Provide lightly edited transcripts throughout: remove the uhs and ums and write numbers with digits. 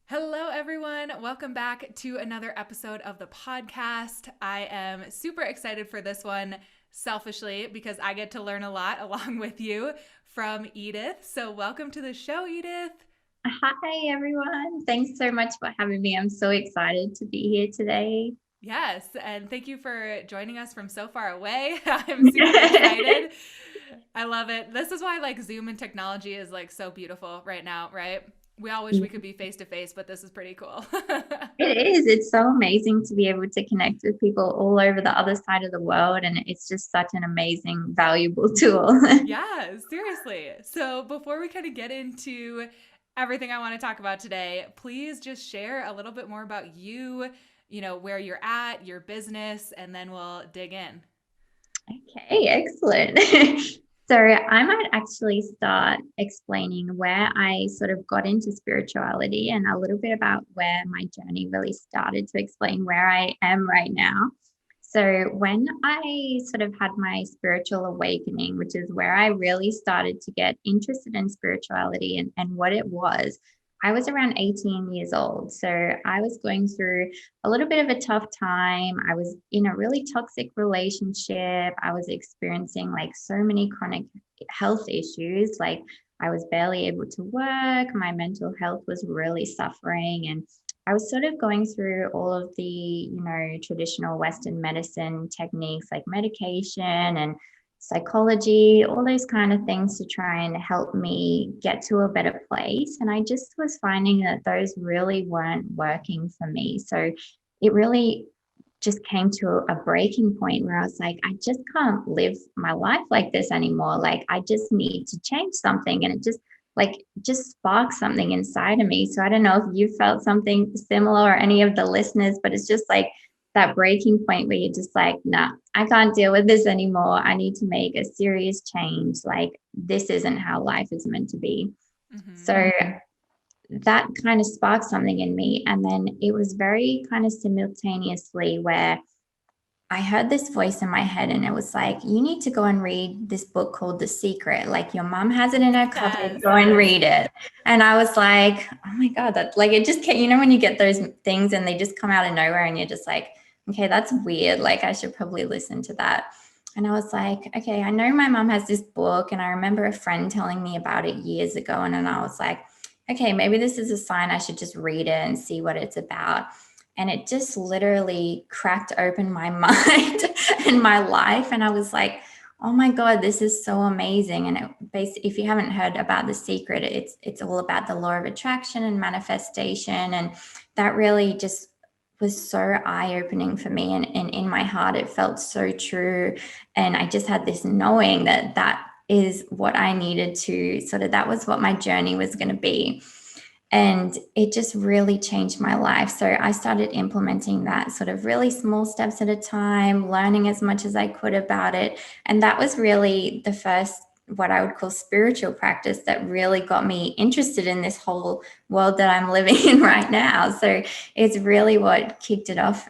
Hello, everyone. Welcome back to another episode of the podcast. I am super excited for this one, selfishly, because I get to learn a lot along with you from Edith. So, welcome to the show, Edith. Hi, everyone. Thanks so much for having me. I'm so excited to be here today. Yes, and thank you for joining us from so far away. I'm super excited. I love it. This is why Zoom and technology is so beautiful right now, right? We all wish we could be face to face, but this is pretty cool. It is. It's so amazing to be able to connect with people all over the other side of the world. And it's just such an amazing, valuable tool. Yeah, seriously. So before we kind of get into everything I want to talk about today, please just share a little bit more about you, where you're at, your business, and then we'll dig in. Okay, excellent. So I might actually start explaining where I sort of got into spirituality and a little bit about where my journey really started to explain where I am right now. So when I sort of had my spiritual awakening, which is where I really started to get interested in spirituality and what it was, I was around 18 years old. So I was going through a little bit of a tough time. I was in a really toxic relationship. I was experiencing so many chronic health issues. Like I was barely able to work. My mental health was really suffering. And I was sort of going through all of the, traditional Western medicine techniques like medication and psychology, all those kind of things to try and help me get to a better place. And I just was finding that those really weren't working for me. So it really just came to a breaking point where I was like, I just can't live my life like this anymore. Like, I just need to change something. And it just sparked something inside of me. So I don't know if you felt something similar or any of the listeners, but it's just like that breaking point where you're just like, nah, I can't deal with this anymore. I need to make a serious change. Like, this isn't how life is meant to be. Mm-hmm. So that kind of sparked something in me. And then it was very kind of simultaneously where I heard this voice in my head and it was like, you need to go and read this book called The Secret. Like your mom has it in her cupboard, Yes. go and read it. And I was like, oh my God, that like it just came, when you get those things and they just come out of nowhere and you're just like, okay, that's weird. Like I should probably listen to that. And I was like, okay, I know my mom has this book and I remember a friend telling me about it years ago. And then I was like, okay, maybe this is a sign I should just read it and see what it's about. And it just literally cracked open my mind and my life. And I was like, oh my God, this is so amazing. And if you haven't heard about The Secret, it's all about the law of attraction and manifestation. And that really just was so eye-opening for me. And in my heart, it felt so true. And I just had this knowing that that is what I needed to sort of, that was what my journey was going to be. And it just really changed my life. So I started implementing that sort of really small steps at a time, learning as much as I could about it. And that was really the first, what I would call spiritual practice that really got me interested in this whole world that I'm living in right now. So it's really what kicked it off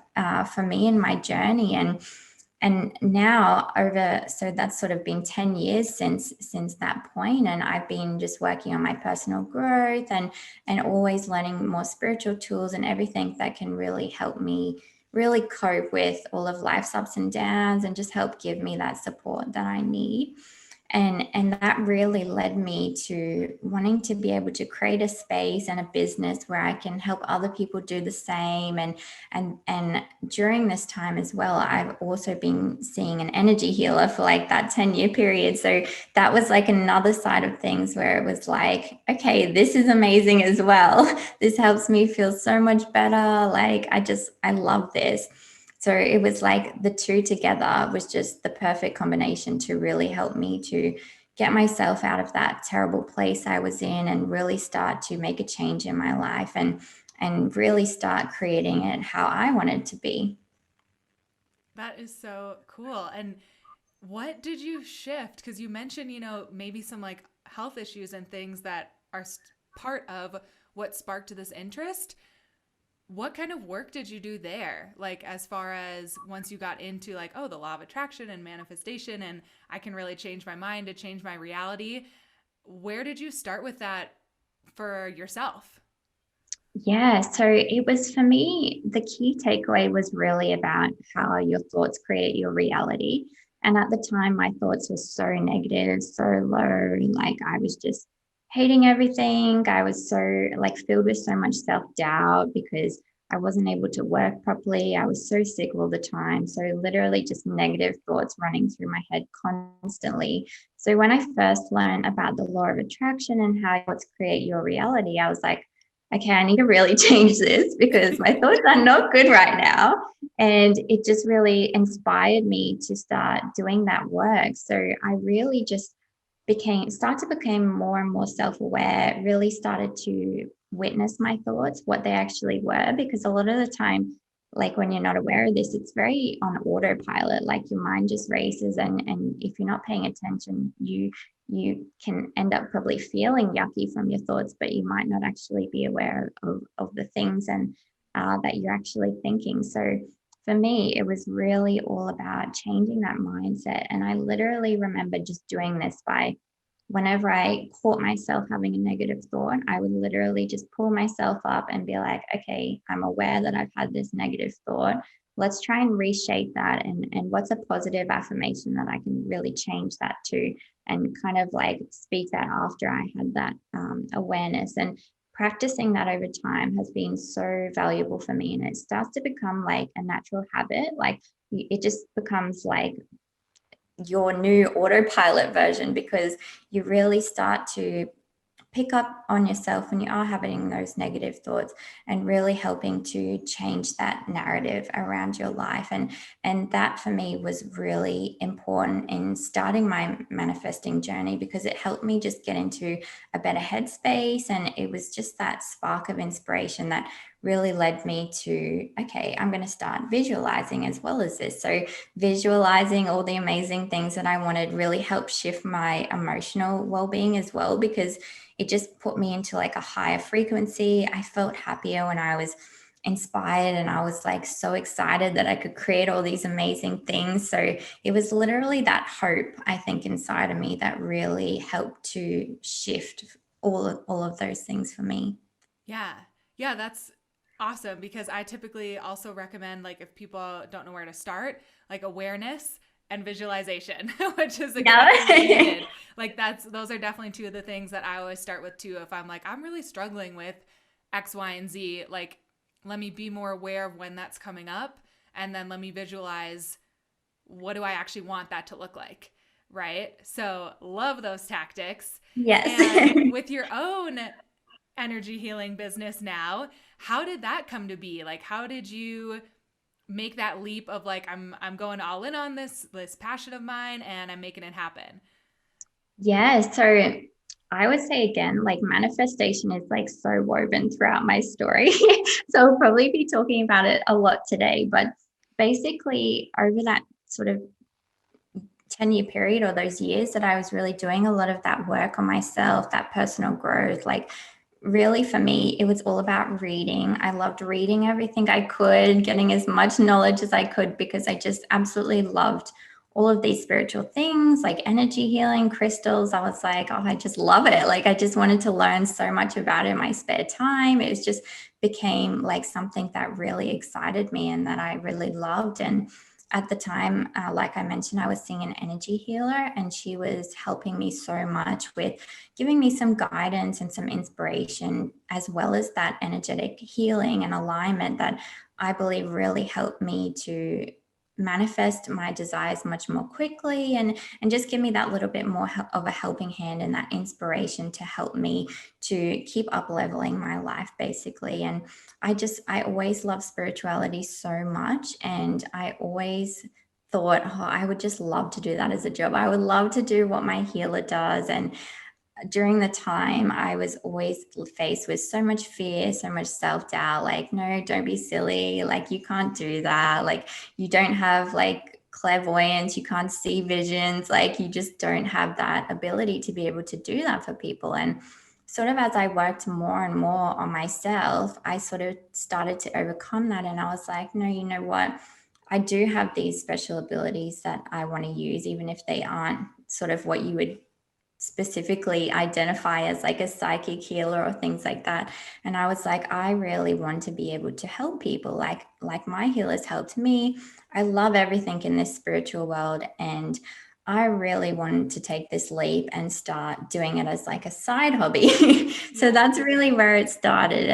for me in my journey. And now so that's sort of been 10 years since that point, and I've been just working on my personal growth and always learning more spiritual tools and everything that can really help me really cope with all of life's ups and downs and just help give me that support that I need. And that really led me to wanting to be able to create a space and a business where I can help other people do the same. And during this time as well, I've also been seeing an energy healer for like that 10-year period. So that was like another side of things where it was like, okay, this is amazing as well. This helps me feel so much better. Like I love this. So it was like the two together was just the perfect combination to really help me to get myself out of that terrible place I was in and really start to make a change in my life and really start creating it how I wanted to be. That is so cool. And what did you shift? Because you mentioned, maybe some health issues and things that are part of what sparked this interest. What kind of work did you do there? Like, as far as once you got into oh, the law of attraction and manifestation, and I can really change my mind to change my reality. Where did you start with that for yourself? Yeah, so it was for me, the key takeaway was really about how your thoughts create your reality. And at the time, my thoughts were so negative, so low. Like I was just hating everything. I was so like filled with so much self-doubt because I wasn't able to work properly. I was so sick all the time. So literally just negative thoughts running through my head constantly. So when I first learned about the law of attraction and how thoughts create your reality, I was like, okay, I need to really change this because my thoughts are not good right now. And it just really inspired me to start doing that work. So I really just started to become more and more self-aware, really started to witness my thoughts, what they actually were, because a lot of the time, like when you're not aware of this, it's very on autopilot, like your mind just races, and if you're not paying attention, you can end up probably feeling yucky from your thoughts, but you might not actually be aware of the things and that you're actually thinking. So for me, it was really all about changing that mindset. And I literally remember just doing this by whenever I caught myself having a negative thought, I would literally just pull myself up and be like, okay, I'm aware that I've had this negative thought. Let's try and reshape that. And what's a positive affirmation that I can really change that to? And kind of like speak that after I had that awareness. And practicing that over time has been so valuable for me. And it starts to become like a natural habit. Like it just becomes like your new autopilot version because you really start to pick up on yourself when you are having those negative thoughts and really helping to change that narrative around your life. And that for me was really important in starting my manifesting journey because it helped me just get into a better headspace, and it was just that spark of inspiration that really led me to, okay, I'm going to start visualizing as well as this. So visualizing all the amazing things that I wanted really helped shift my emotional well-being as well, because it just put me into like a higher frequency. I felt happier when I was inspired, and I was like so excited that I could create all these amazing things. So it was literally that hope, I think, inside of me that really helped to shift all of those things for me. Yeah. Yeah, that's awesome because I typically also recommend, like, if people don't know where to start, like awareness and visualization, which is Yeah. exactly what you did. Like those are definitely two of the things that I always start with too. If I'm like, I'm really struggling with X, Y, and Z, like let me be more aware of when that's coming up, and then let me visualize what do I actually want that to look like. Right. So love those tactics. Yes. And with your own energy healing business now, how did that come to be? Like how did you make that leap of like I'm going all in on this passion of mine and I'm making it happen? Yeah. So I would say again, like manifestation is like so woven throughout my story. So I'll probably be talking about it a lot today. But basically, over that sort of 10-year period or those years that I was really doing a lot of that work on myself, that personal growth, like really for me, it was all about reading. I loved reading everything I could, getting as much knowledge as I could because I just absolutely loved all of these spiritual things like energy healing, crystals. I was like, oh, I just love it. Like I just wanted to learn so much about it in my spare time. It was just became like something that really excited me and that I really loved. And at the time, like I mentioned, I was seeing an energy healer, and she was helping me so much with giving me some guidance and some inspiration, as well as that energetic healing and alignment that I believe really helped me to manifest my desires much more quickly, and just give me that little bit more of a helping hand and that inspiration to help me to keep up leveling my life basically. And I always love spirituality so much, and I always thought, oh, I would just love to do that as a job. I would love to do what my healer does. And during the time, I was always faced with so much fear, so much self-doubt, like, no, don't be silly, like you can't do that, like you don't have like clairvoyance, you can't see visions, like you just don't have that ability to be able to do that for people. And sort of as I worked more and more on myself, I sort of started to overcome that, and I was like, no, you know what, I do have these special abilities that I want to use, even if they aren't sort of what you would specifically identify as like a psychic healer or things like that. And I was like, I really want to be able to help people like my healers helped me. I love everything in this spiritual world, and I really wanted to take this leap and start doing it as like a side hobby. So that's really where it started.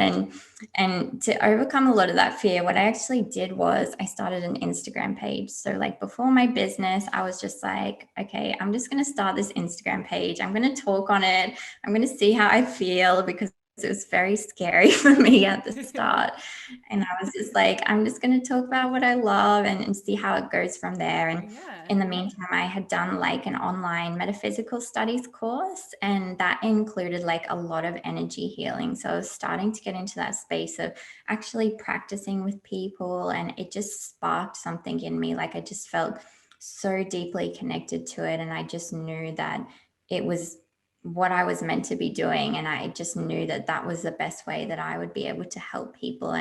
And to overcome a lot of that fear, what I actually did was I started an Instagram page. So like before my business, I was just like, okay, I'm just going to start this Instagram page. I'm going to talk on it. I'm going to see how I feel, because it was very scary for me at the start. And I was just like, I'm just going to talk about what I love and see how it goes from there. And in the meantime, I had done like an online metaphysical studies course, and that included like a lot of energy healing. So I was starting to get into that space of actually practicing with people, and it just sparked something in me. Like I just felt so deeply connected to it, and I just knew that it was what I was meant to be doing. And I just knew that that was the best way that I would be able to help people.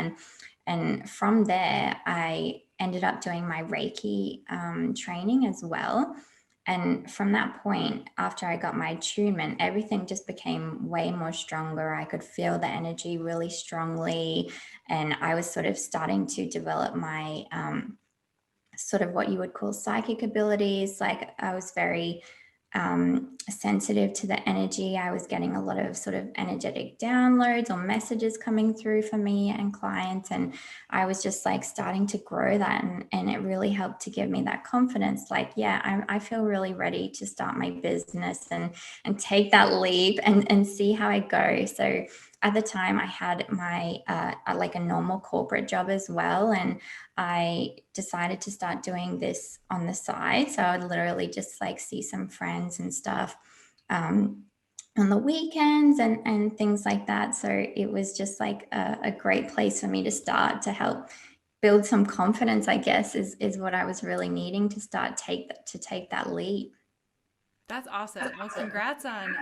And from there, I ended up doing my Reiki training as well. And from that point, after I got my attunement, everything just became way more stronger. I could feel the energy really strongly. And I was sort of starting to develop my sort of what you would call psychic abilities. Like I was very sensitive to the energy. I was getting a lot of sort of energetic downloads or messages coming through for me and clients. And I was just like starting to grow that. And it really helped to give me that confidence. Like, yeah, I feel really ready to start my business and take that leap and see how I go. So at the time I had my like a normal corporate job as well. And I decided to start doing this on the side. So I would literally just like see some friends and stuff on the weekends and things like that. So it was just like a great place for me to start to help build some confidence, I guess, is what I was really needing to start take that leap. That's awesome. Well, congrats on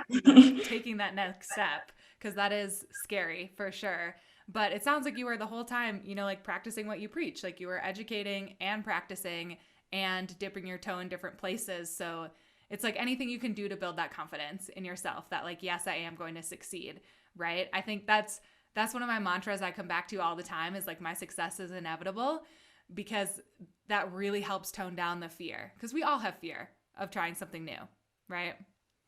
taking that next step, because that is scary for sure. But it sounds like you were the whole time, like practicing what you preach. Like you were educating and practicing and dipping your toe in different places. So it's like anything you can do to build that confidence in yourself that like, yes, I am going to succeed, right? I think that's one of my mantras I come back to all the time is like my success is inevitable, because that really helps tone down the fear, because we all have fear of trying something new, right?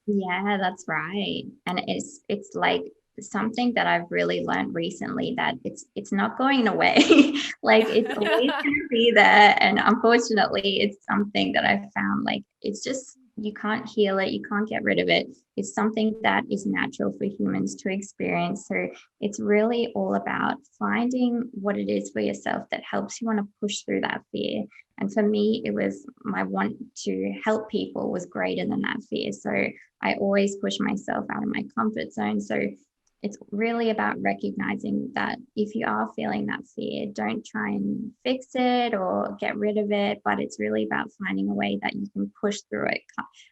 Yeah, that's right. And it's like something that I've really learned recently, that it's not going away. Like it's always going to be there. And unfortunately, it's something that I found like it's just you can't heal it, you can't get rid of it. It's something that is natural for humans to experience. So it's really all about finding what it is for yourself that helps you want to push through that fear. And for me, it was my want to help people was greater than that fear. So I always push myself out of my comfort zone. So it's really about recognizing that if you are feeling that fear, don't try and fix it or get rid of it, but it's really about finding a way that you can push through it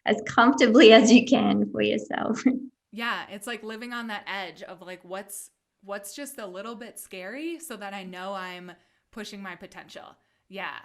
as comfortably as you can for yourself. Yeah, it's like living on that edge of like what's just a little bit scary so that I know I'm pushing my potential. Yeah,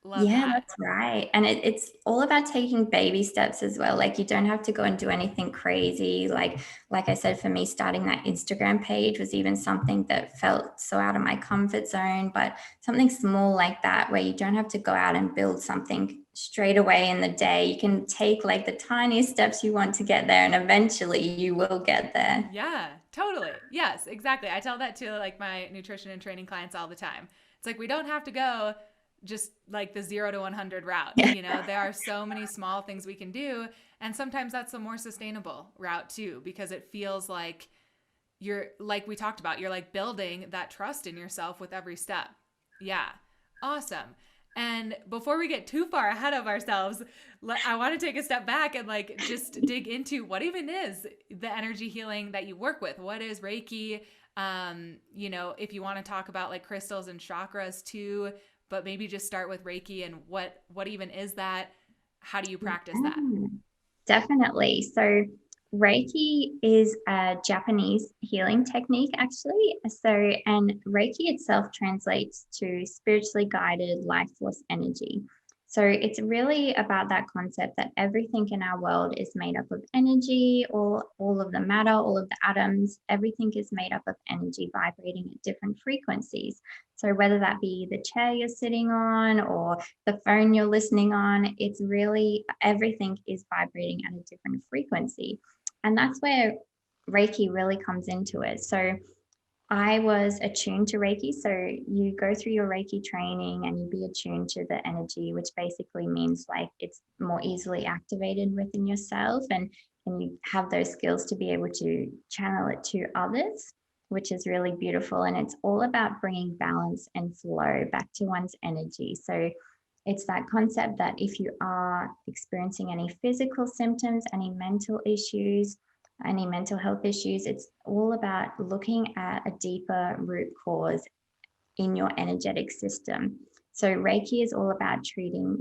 love Yeah, that. that's right. And it's all about taking baby steps as well. Like you don't have to go and do anything crazy. Like I said, for me, starting that Instagram page was even something that felt so out of my comfort zone, but something small like that where you don't have to go out and build something straight away in the day. You can take like the tiniest steps you want to get there, and eventually you will get there. Yeah, totally. Yes, exactly. I tell that to like my nutrition and training clients all the time. It's like we don't have to go just like the 0 to 100 route. Yeah. There are so many small things we can do. And sometimes that's the more sustainable route too, because it feels like you're, like we talked about, you're like building that trust in yourself with every step. Yeah. Awesome. And before we get too far ahead of ourselves, I want to take a step back and like just dig into what even is the energy healing that you work with. What is Reiki? If you want to talk about like crystals and chakras too, but maybe just start with Reiki and what even is that? How do you practice that? Definitely. So Reiki is a Japanese healing technique, actually. So, and Reiki itself translates to spiritually guided life force energy. So it's really about that concept that everything in our world is made up of energy, all of the matter, all of the atoms, everything is made up of energy vibrating at different frequencies. So whether that be the chair you're sitting on or the phone you're listening on, it's really everything is vibrating at a different frequency. And that's where Reiki really comes into it. So I was attuned to Reiki. So you go through your Reiki training and you be attuned to the energy, which basically means like it's more easily activated within yourself, and you have those skills to be able to channel it to others, which is really beautiful. And it's all about bringing balance and flow back to one's energy. So it's that concept that if you are experiencing any physical symptoms, any mental issues, any mental health issues, it's all about looking at a deeper root cause in your energetic system. So Reiki is all about treating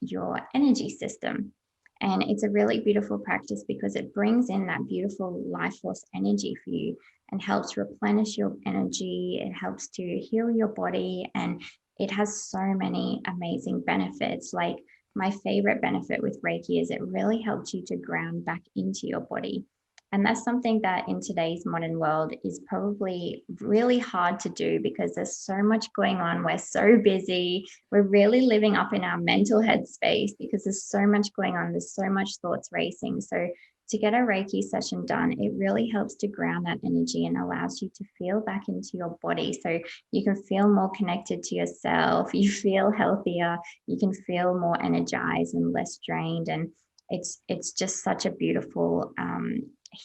your energy system. And it's a really beautiful practice because it brings in that beautiful life force energy for you and helps replenish your energy. It helps to heal your body, and it has so many amazing benefits. Like my favorite benefit with Reiki is it really helps you to ground back into your body. And that's something that in today's modern world is probably really hard to do because there's so much going on. We're so busy. We're really living up in our mental headspace because there's so much going on. There's so much thoughts racing. So to get a Reiki session done, it really helps to ground that energy and allows you to feel back into your body. So you can feel more connected to yourself. You feel healthier. You can feel more energized and less drained. And it's just such a beautiful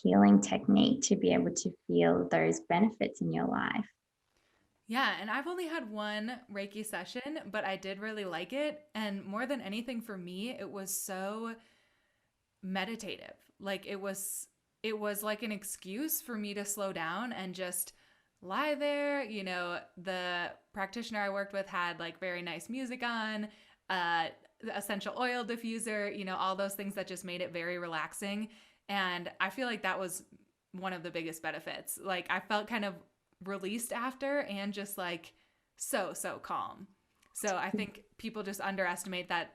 healing technique to be able to feel those benefits in your life. Yeah, and I've only had one Reiki session, but I did really like it. And more than anything for me, it was so meditative. Like it was like an excuse for me to slow down and just lie there. The practitioner I worked with had like very nice music on, the essential oil diffuser, all those things that just made it very relaxing. And I feel like that was one of the biggest benefits. Like I felt kind of released after and just like so calm. So I think people just underestimate that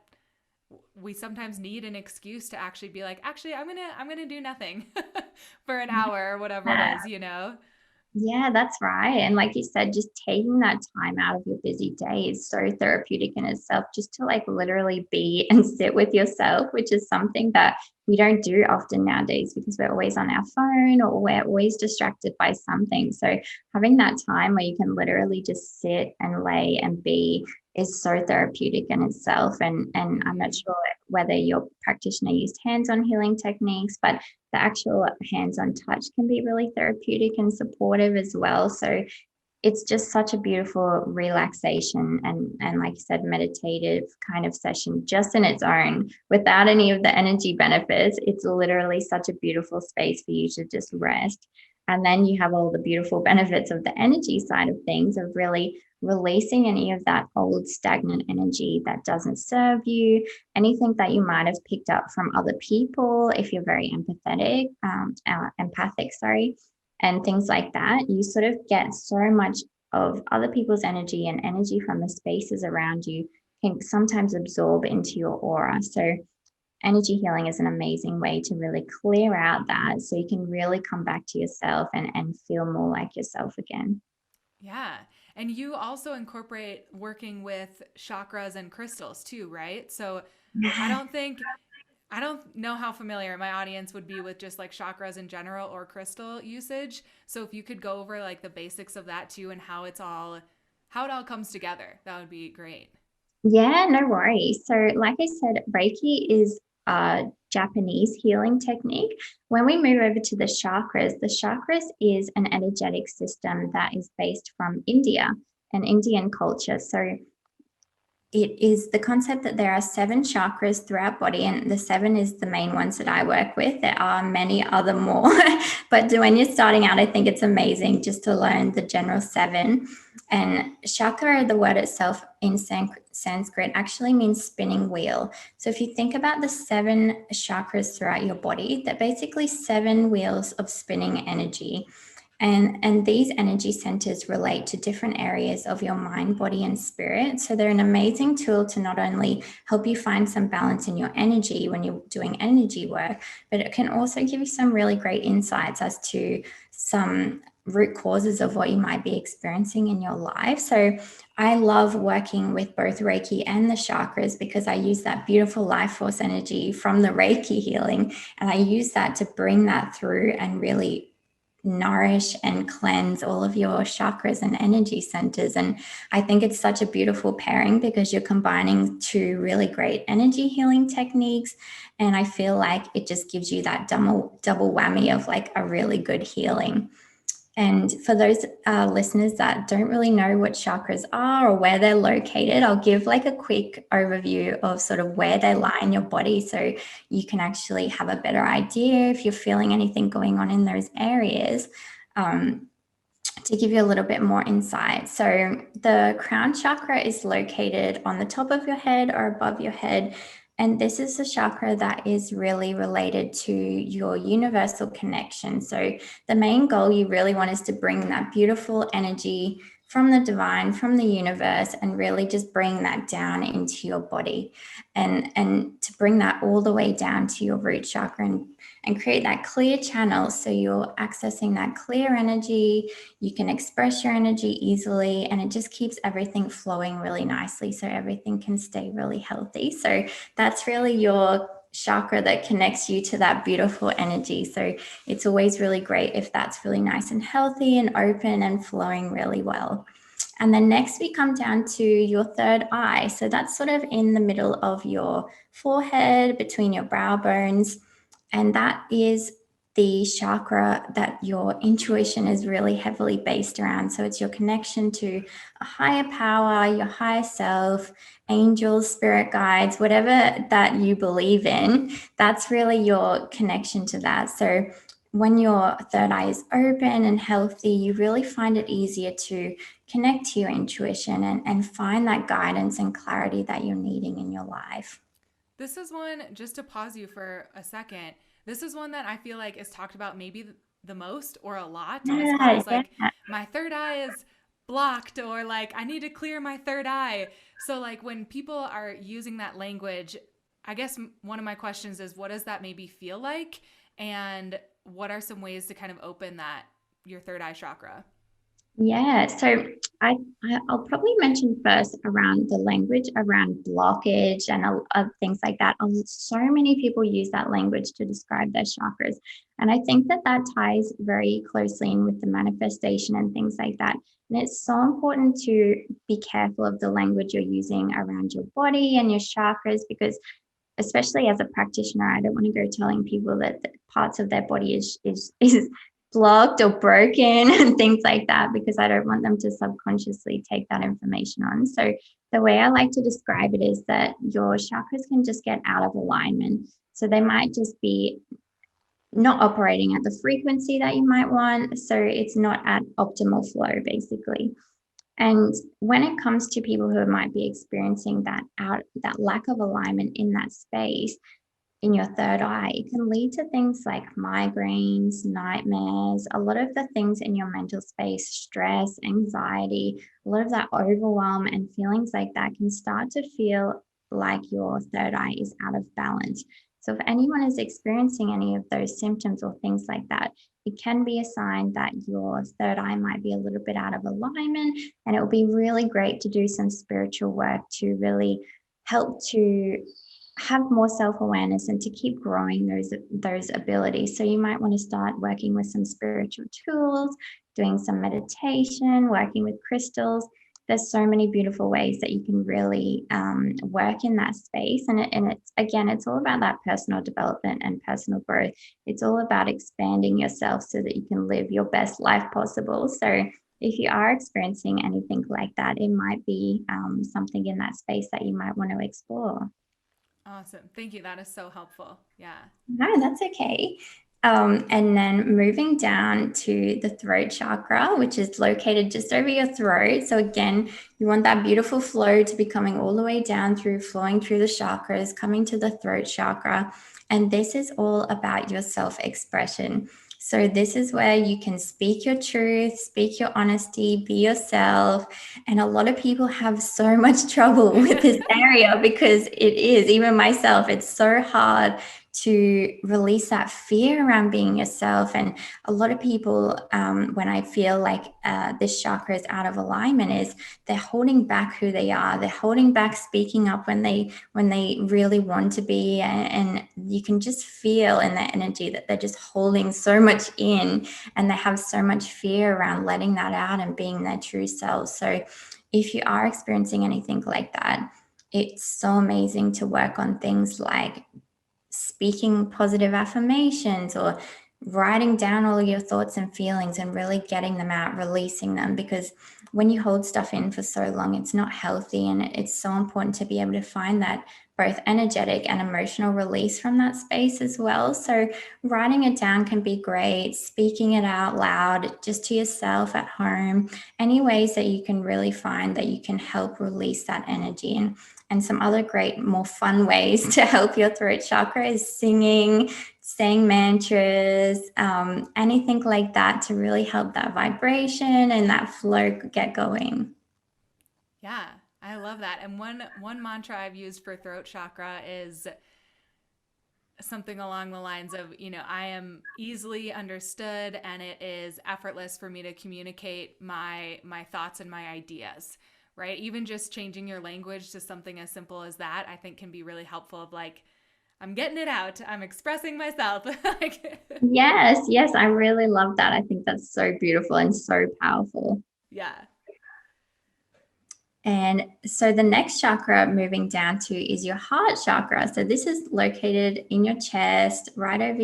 we sometimes need an excuse to actually be like, actually, I'm gonna do nothing for an hour or whatever it is. Yeah, that's right. And like you said, just taking that time out of your busy day is so therapeutic in itself, just to like literally be and sit with yourself, which is something that we don't do often nowadays because we're always on our phone or we're always distracted by something. So having that time where you can literally just sit and lay and be is so therapeutic in itself. And I'm not sure whether your practitioner used hands-on healing techniques, but the actual hands-on touch can be really therapeutic and supportive as well. So it's just such a beautiful relaxation and like you said, meditative kind of session just in its own without any of the energy benefits. It's literally such a beautiful space for you to just rest. And then you have all the beautiful benefits of the energy side of things, of really releasing any of that old stagnant energy that doesn't serve you, anything that you might have picked up from other people if you're very empathic, sorry, and things like that. You sort of get so much of other people's energy, and energy from the spaces around you can sometimes absorb into your aura. So energy healing is an amazing way to really clear out that so you can really come back to yourself and feel more like yourself again. Yeah. And you also incorporate working with chakras and crystals too, right? So I don't think I don't know how familiar my audience would be with just like chakras in general or crystal usage. So if you could go over like the basics of that too and how it all comes together, that would be great. Yeah, no worries. So, like I said, Reiki is a Japanese healing technique. When we move over to the chakras is an energetic system that is based from India and Indian culture. So, it is the concept that there are 7 chakras through our body, and the 7 is the main ones that I work with. There are many other more, but when you're starting out, I think it's amazing just to learn the general 7. And chakra, the word itself in Sanskrit, actually means spinning wheel. So if you think about the 7 chakras throughout your body, they're basically 7 wheels of spinning energy. And these energy centers relate to different areas of your mind, body, and spirit. So they're an amazing tool to not only help you find some balance in your energy when you're doing energy work, but it can also give you some really great insights as to some root causes of what you might be experiencing in your life. So I love working with both Reiki and the chakras because I use that beautiful life force energy from the Reiki healing, and I use that to bring that through and really nourish and cleanse all of your chakras and energy centers. And I think it's such a beautiful pairing because you're combining two really great energy healing techniques. And I feel like it just gives you that double whammy of like a really good healing. And for those listeners that don't really know what chakras are or where they're located, I'll give like a quick overview of sort of where they lie in your body so you can actually have a better idea if you're feeling anything going on in those areas, to give you a little bit more insight. So the crown chakra is located on the top of your head or above your head. And this is a chakra that is really related to your universal connection. So the main goal you really want is to bring that beautiful energy from the divine, from the universe, and really just bring that down into your body, and to bring that all the way down to your root chakra, and create that clear channel so you're accessing that clear energy. You can express your energy easily, and it just keeps everything flowing really nicely so everything can stay really healthy. So that's really your chakra that connects you to that beautiful energy. So it's always really great if that's really nice and healthy and open and flowing really well. And then next we come down to your third eye. So that's sort of in the middle of your forehead, between your brow bones. And that is the chakra that your intuition is really heavily based around. So it's your connection to a higher power, your higher self, angels, spirit guides, whatever that you believe in, that's really your connection to that. So when your third eye is open and healthy, you really find it easier to connect to your intuition and find that guidance and clarity that you're needing in your life. This is one, just to pause you for a second, this is one that I feel like is talked about maybe the most or a lot, as far as like my third eye is blocked, or like I need to clear my third eye. So like when people are using that language, I guess one of my questions is, what does that maybe feel like? And what are some ways to kind of open that, your third eye chakra? Yeah, so I'll probably mention first around the language around blockage and things like that. So many people use that language to describe their chakras, and I think that that ties very closely in with the manifestation and things like that. And it's so important to be careful of the language you're using around your body and your chakras, because especially as a practitioner, I don't want to go telling people that parts of their body is blocked or broken and things like that, because I don't want them to subconsciously take that information on. So the way I like to describe it is that your chakras can just get out of alignment. So they might just be not operating at the frequency that you might want. So it's not at optimal flow, basically. And when it comes to people who might be experiencing that lack of alignment in that space, in your third eye, it can lead to things like migraines, nightmares, a lot of the things in your mental space, stress, anxiety, a lot of that overwhelm and feelings like that can start to feel like your third eye is out of balance. So if anyone is experiencing any of those symptoms or things like that, it can be a sign that your third eye might be a little bit out of alignment, and it will be really great to do some spiritual work to really help to have more self-awareness and to keep growing those abilities. So you might want to start working with some spiritual tools, doing some meditation, working with crystals. There's so many beautiful ways that you can really work in that space. And it's all about that personal development and personal growth. It's all about expanding yourself so that you can live your best life possible. So if you are experiencing anything like that, it might be something in that space that you might want to explore. Awesome. Thank you. That is so helpful. Yeah. No, that's okay. And then moving down to the throat chakra, which is located just over your throat. So again, you want that beautiful flow to be coming all the way down through, flowing through the chakras, coming to the throat chakra. And this is all about your self-expression. So this is where you can speak your truth, speak your honesty, be yourself. And a lot of people have so much trouble with this area because it is, even myself, it's so hard to release that fear around being yourself. And a lot of people, when I feel like this chakra is out of alignment, is they're holding back who they are. They're holding back speaking up when they really want to be, and you can just feel in that energy that they're just holding so much in, and they have so much fear around letting that out and being their true self. So if you are experiencing anything like that, it's so amazing to work on things like speaking positive affirmations or writing down all your thoughts and feelings and really getting them out, releasing them, because when you hold stuff in for so long, it's not healthy. And it's so important to be able to find that both energetic and emotional release from that space as well. So writing it down can be great, speaking it out loud just to yourself at home, any ways that you can really find that you can help release that energy. And some other great, more fun ways to help your throat chakra is singing, saying mantras, anything like that to really help that vibration and that flow get going. Yeah, I love that. And one mantra I've used for throat chakra is something along the lines of, I am easily understood and it is effortless for me to communicate my thoughts and my ideas. Right? Even just changing your language to something as simple as that, I think can be really helpful of like, I'm getting it out. I'm expressing myself. Yes, I really love that. I think that's so beautiful and so powerful. Yeah. And so the next chakra moving down to is your heart chakra. So this is located in your chest, right over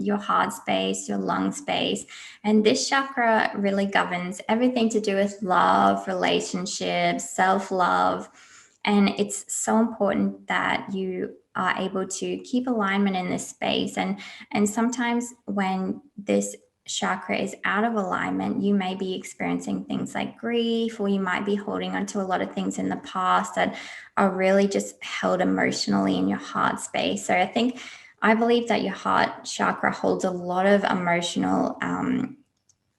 your heart space, your lung space. And this chakra really governs everything to do with love, relationships, self-love. And it's so important that you are able to keep alignment in this space. And sometimes when this chakra is out of alignment, you may be experiencing things like grief, or you might be holding on to a lot of things in the past that are really just held emotionally in your heart space. So I believe that your heart chakra holds a lot of emotional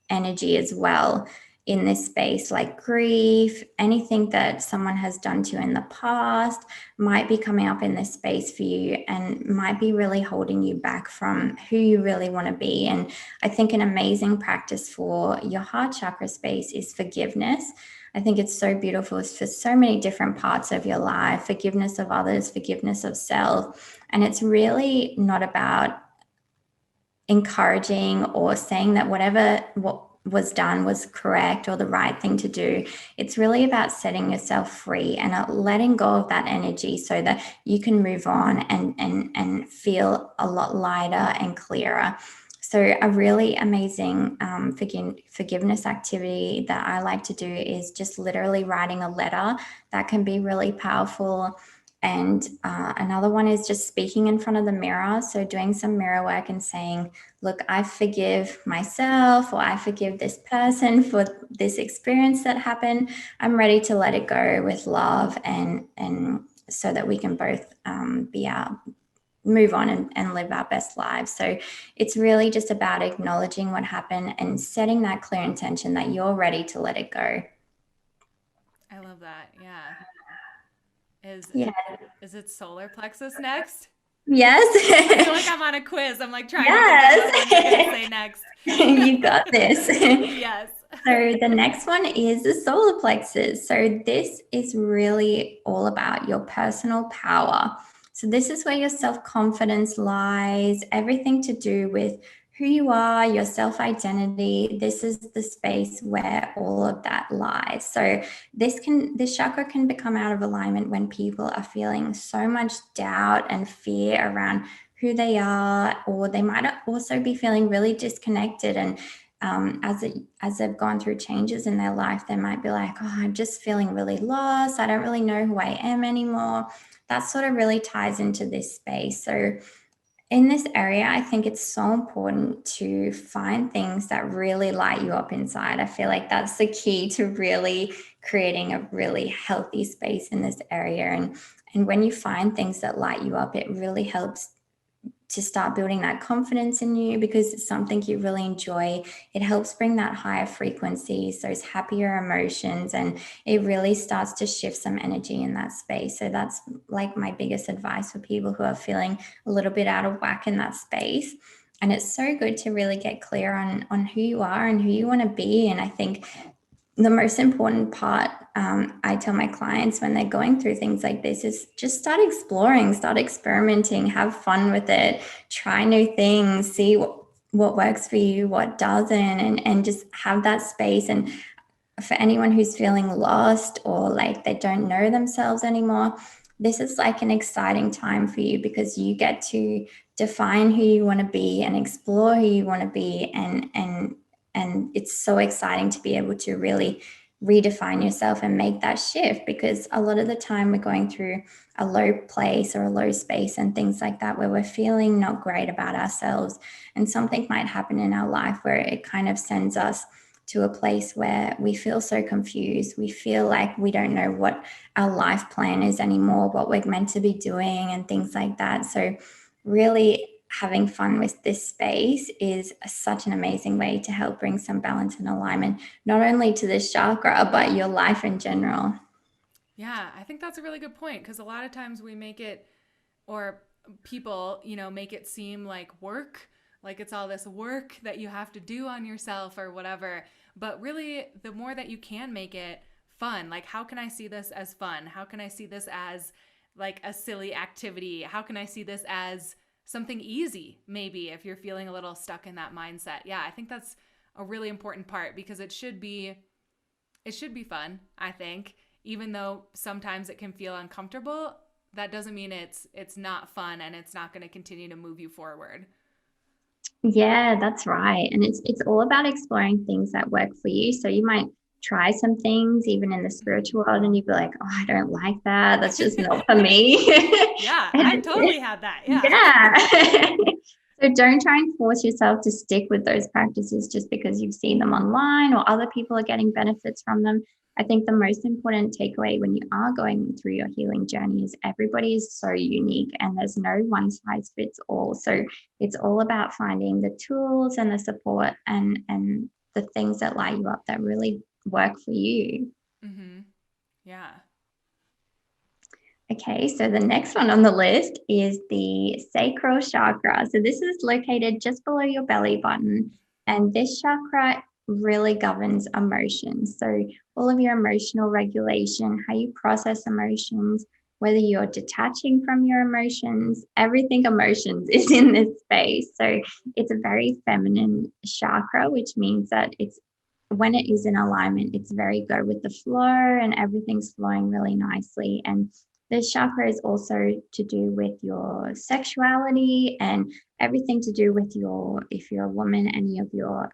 energy as well in this space, like grief, anything that someone has done to you in the past might be coming up in this space for you and might be really holding you back from who you really want to be. And I think an amazing practice for your heart chakra space is forgiveness. I think it's so beautiful for so many different parts of your life, forgiveness of others, forgiveness of self. And it's really not about encouraging or saying that what was done was correct or the right thing to do. It's really about setting yourself free and letting go of that energy so that you can move on and feel a lot lighter and clearer. So a really amazing forgiveness activity that I like to do is just literally writing a letter. That can be really powerful. And another one is just speaking in front of the mirror. So doing some mirror work and saying, look, I forgive myself, or I forgive this person for this experience that happened. I'm ready to let it go with love, and so that we can both move on and live our best lives. So it's really just about acknowledging what happened and setting that clear intention that you're ready to let it go. I love that. Yeah. Yeah. Is it solar plexus next? Yes. I feel like I'm on a quiz. I'm like trying to think of what one you're going to say next. You got this. Yes. So the next one is the solar plexus. So this is really all about your personal power. So this is where your self-confidence lies, everything to do with who you are, your self-identity. This is the space where all of that lies. So this chakra can become out of alignment when people are feeling so much doubt and fear around who they are, or they might also be feeling really disconnected. And as they've gone through changes in their life, they might be like, oh, I'm just feeling really lost. I don't really know who I am anymore. That sort of really ties into this space. So in this area, I think it's so important to find things that really light you up inside. I feel like that's the key to really creating a really healthy space in this area. And when you find things that light you up, it really helps to start building that confidence in you because it's something you really enjoy. It helps bring that higher frequencies, those happier emotions, and it really starts to shift some energy in that space. So that's like my biggest advice for people who are feeling a little bit out of whack in that space. And it's so good to really get clear on who you are and who you want to be. And I think the most important part, I tell my clients when they're going through things like this, is just start exploring, start experimenting, have fun with it, try new things, see what works for you, what doesn't, and just have that space. And for anyone who's feeling lost or like they don't know themselves anymore, this is like an exciting time for you because you get to define who you want to be and explore who you want to be, and it's so exciting to be able to really redefine yourself and make that shift, because a lot of the time we're going through a low place or a low space and things like that where we're feeling not great about ourselves, and something might happen in our life where it kind of sends us to a place where we feel so confused. We feel like we don't know what our life plan is anymore, what we're meant to be doing and things like that. So really having fun with this space is such an amazing way to help bring some balance and alignment, not only to this chakra, but your life in general. Yeah, I think that's a really good point because a lot of times we make it, or people, make it seem like work, like it's all this work that you have to do on yourself or whatever. But really, the more that you can make it fun, like how can I see this as fun? How can I see this as like a silly activity? How can I see this as something easy, maybe, if you're feeling a little stuck in that mindset? Yeah, I think that's a really important part because it should be fun, I think. Even though sometimes it can feel uncomfortable, that doesn't mean it's not fun and it's not going to continue to move you forward. Yeah, that's right. And it's all about exploring things that work for you. So you might try some things even in the spiritual world and you'd be like, oh, I don't like that. That's just not for me. Yeah, And I've totally had that. Yeah. yeah. So don't try and force yourself to stick with those practices just because you've seen them online or other people are getting benefits from them. I think the most important takeaway when you are going through your healing journey is everybody is so unique and there's no one size fits all. So it's all about finding the tools and the support and the things that light you up that really work for you. Mm-hmm. Yeah. Okay, so the next one on the list is the Sacral Chakra. So this is located just below your belly button, and this chakra really governs emotions. So all of your emotional regulation, how you process emotions, whether you're detaching from your emotions, everything emotions is in this space. So it's a very feminine chakra, which means that it's when it is in alignment, it's very good with the flow and everything's flowing really nicely. And this chakra is also to do with your sexuality and everything to do with your, if you're a woman, any of your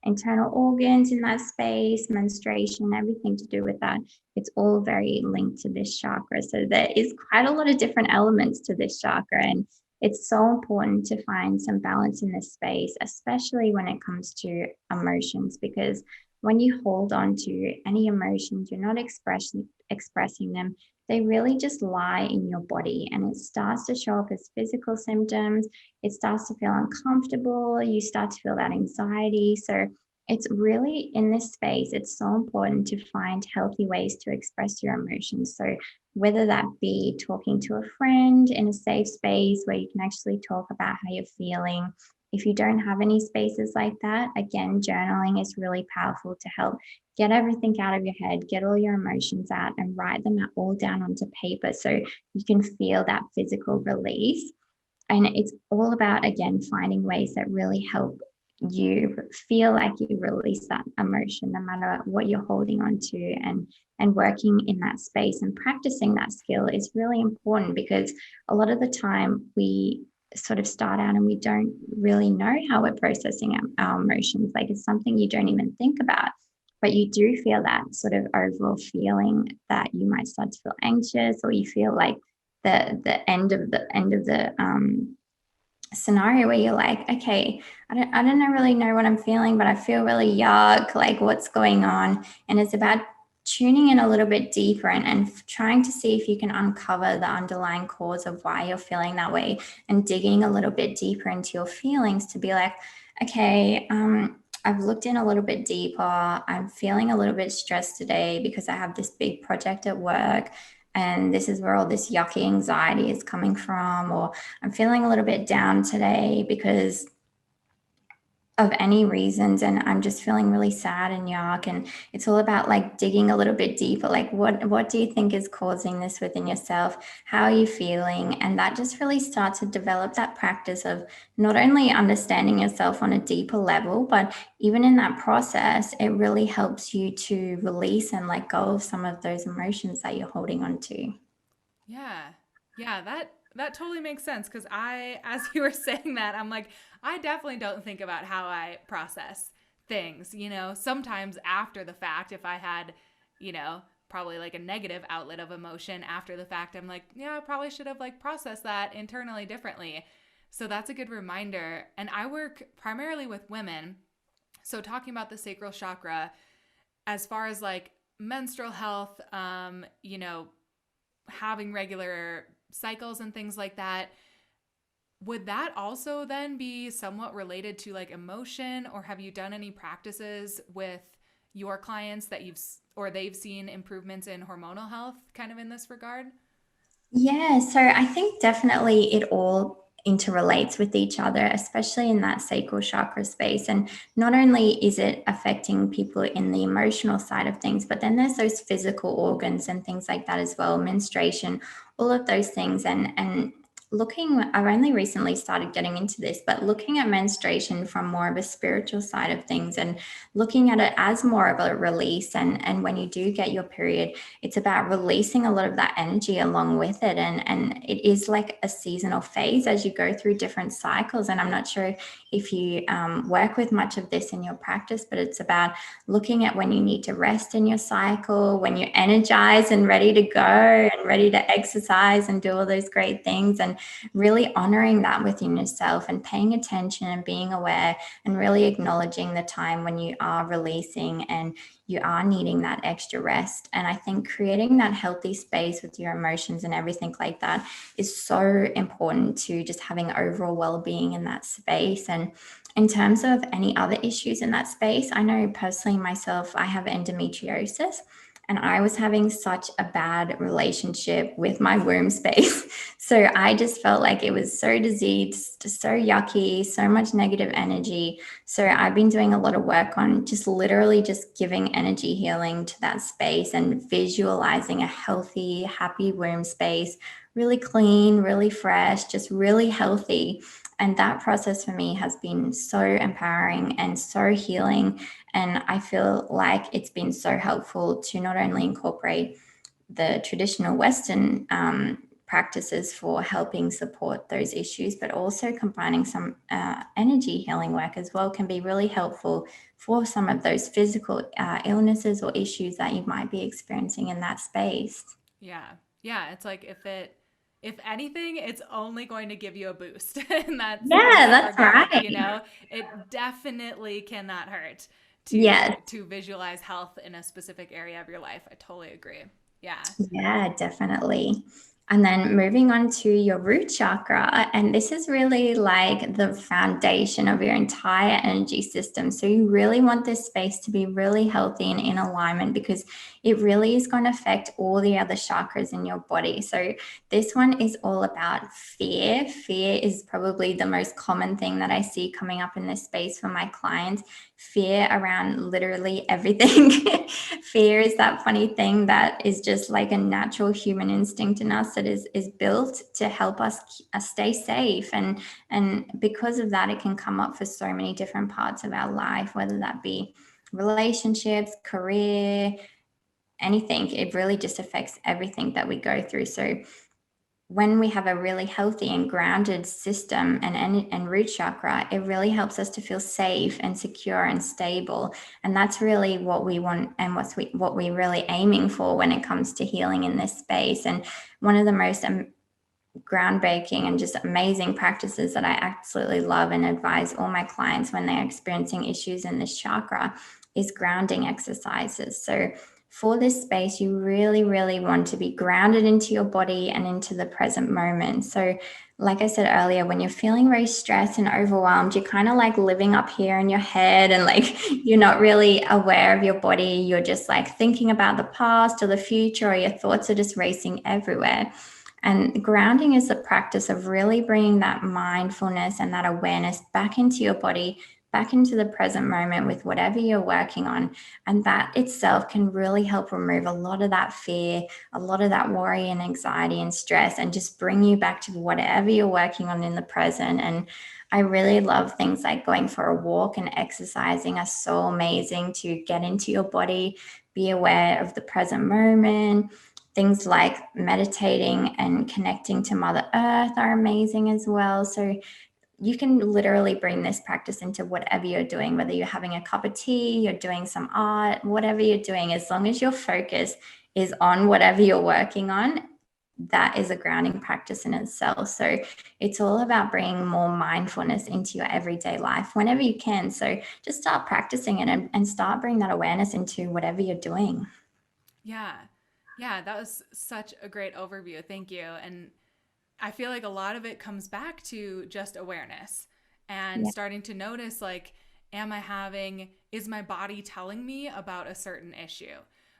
internal organs in that space, menstruation, everything to do with that. It's all very linked to this chakra. So there is quite a lot of different elements to this chakra. And it's so important to find some balance in this space, especially when it comes to emotions, because when you hold on to any emotions, you're not expressing them, they really just lie in your body and it starts to show up as physical symptoms. It starts to feel uncomfortable. You start to feel that anxiety. So it's really in this space, it's so important to find healthy ways to express your emotions. So whether that be talking to a friend in a safe space where you can actually talk about how you're feeling. If you don't have any spaces like that, again, journaling is really powerful to help get everything out of your head, get all your emotions out and write them all down onto paper so you can feel that physical release. And it's all about, again, finding ways that really help you feel like you release that emotion no matter what you're holding on to, and working in that space and practicing that skill is really important, because a lot of the time we sort of start out and we don't really know how we're processing our emotions. Like it's something you don't even think about, but you do feel that sort of overall feeling that you might start to feel anxious, or you feel like the end of the scenario where you're like, okay, I don't really know what I'm feeling, but I feel really yuck, like what's going on. And it's about tuning in a little bit deeper and trying to see if you can uncover the underlying cause of why you're feeling that way, and digging a little bit deeper into your feelings to be like, okay, I've looked in a little bit deeper. I'm feeling a little bit stressed today because I have this big project at work, and this is where all this yucky anxiety is coming from. Or I'm feeling a little bit down today because of any reasons, and I'm just feeling really sad and yuck. And it's all about like digging a little bit deeper, like what do you think is causing this within yourself? How are you feeling? And that just really starts to develop that practice of not only understanding yourself on a deeper level, but even in that process, it really helps you to release and let go of some of those emotions that you're holding on to. Yeah. Yeah, that totally makes sense, cuz as you were saying that, I'm like, I definitely don't think about how I process things, sometimes after the fact. If I had, probably like a negative outlet of emotion after the fact, I'm like, yeah, I probably should have like processed that internally differently. So that's a good reminder. And I work primarily with women. So talking about the sacral chakra, as far as like menstrual health, having regular cycles and things like that, would that also then be somewhat related to like emotion? Or have you done any practices with your clients that they've seen improvements in hormonal health kind of in this regard? Yeah, so I think definitely it all interrelates with each other, especially in that sacral chakra space. And not only is it affecting people in the emotional side of things, but then there's those physical organs and things like that as well, menstruation, all of those things. And I've only recently started getting into this, but looking at menstruation from more of a spiritual side of things, and looking at it as more of a release. And when you do get your period, it's about releasing a lot of that energy along with it. And it is like a seasonal phase as you go through different cycles. And I'm not sure if you work with much of this in your practice, but it's about looking at when you need to rest in your cycle, when you're energized and ready to go and ready to exercise and do all those great things, and really honoring that within yourself and paying attention and being aware, and really acknowledging the time when you are releasing and you are needing that extra rest. And I think creating that healthy space with your emotions and everything like that is so important to just having overall well-being in that space. And in terms of any other issues in that space, I know personally myself, I have endometriosis. And I was having such a bad relationship with my womb space. So I just felt like it was so diseased, so yucky, so much negative energy. So I've been doing a lot of work on just literally just giving energy healing to that space and visualizing a healthy, happy womb space, really clean, really fresh, just really healthy. And that process for me has been so empowering and so healing. And I feel like it's been so helpful to not only incorporate the traditional Western practices for helping support those issues, but also combining some energy healing work as well can be really helpful for some of those physical illnesses or issues that you might be experiencing in that space. Yeah. Yeah, it's like if anything, it's only going to give you a boost in in Yeah, that that's regard, right. It definitely cannot hurt Yes. to visualize health in a specific area of your life. I totally agree. Yeah. Yeah, definitely. And then moving on to your root chakra, and this is really like the foundation of your entire energy system. So you really want this space to be really healthy and in alignment, because it really is going to affect all the other chakras in your body. So this one is all about fear. Fear is probably the most common thing that I see coming up in this space for my clients. Fear around literally everything. Fear is that funny thing that is just like a natural human instinct in us that is built to help us stay safe. And because of that, it can come up for so many different parts of our life, whether that be relationships, career, anything. It really just affects everything that we go through. So when we have a really healthy and grounded system and root chakra, it really helps us to feel safe and secure and stable. And that's really what we want, and what we're really aiming for when it comes to healing in this space. And one of the most groundbreaking and just amazing practices that I absolutely love and advise all my clients when they're experiencing issues in this chakra is grounding exercises. So for this space, you really, really want to be grounded into your body and into the present moment. So, like I said earlier, when you're feeling very stressed and overwhelmed, you're kind of like living up here in your head and like you're not really aware of your body. You're just like thinking about the past or the future, or your thoughts are just racing everywhere. And grounding is the practice of really bringing that mindfulness and that awareness back into your body, back into the present moment with whatever you're working on. And that itself can really help remove a lot of that fear, a lot of that worry and anxiety and stress, and just bring you back to whatever you're working on in the present. And I really love things like going for a walk and exercising are so amazing to get into your body, be aware of the present moment. Things like meditating and connecting to Mother Earth are amazing as well. So you can literally bring this practice into whatever you're doing, whether you're having a cup of tea, you're doing some art, whatever you're doing, as long as your focus is on whatever you're working on, that is a grounding practice in itself. So it's all about bringing more mindfulness into your everyday life whenever you can. So just start practicing it and start bringing that awareness into whatever you're doing. Yeah. Yeah, that was such a great overview. Thank you. And I feel like a lot of it comes back to just awareness and Yeah. starting to notice, like, is my body telling me about a certain issue?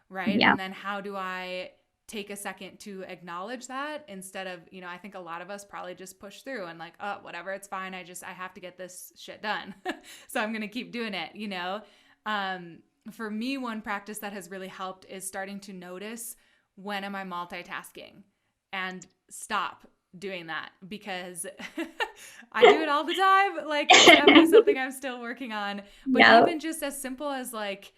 Right. Yeah. And then how do I take a second to acknowledge that instead of, I think a lot of us probably just push through and like, oh, whatever, it's fine. I have to get this shit done. So I'm going to keep doing it. For me, one practice that has really helped is starting to notice, when am I multitasking, and stop doing that, because I do it all the time. Like, it's definitely something I'm still working on. But Yeah. even just as simple as like,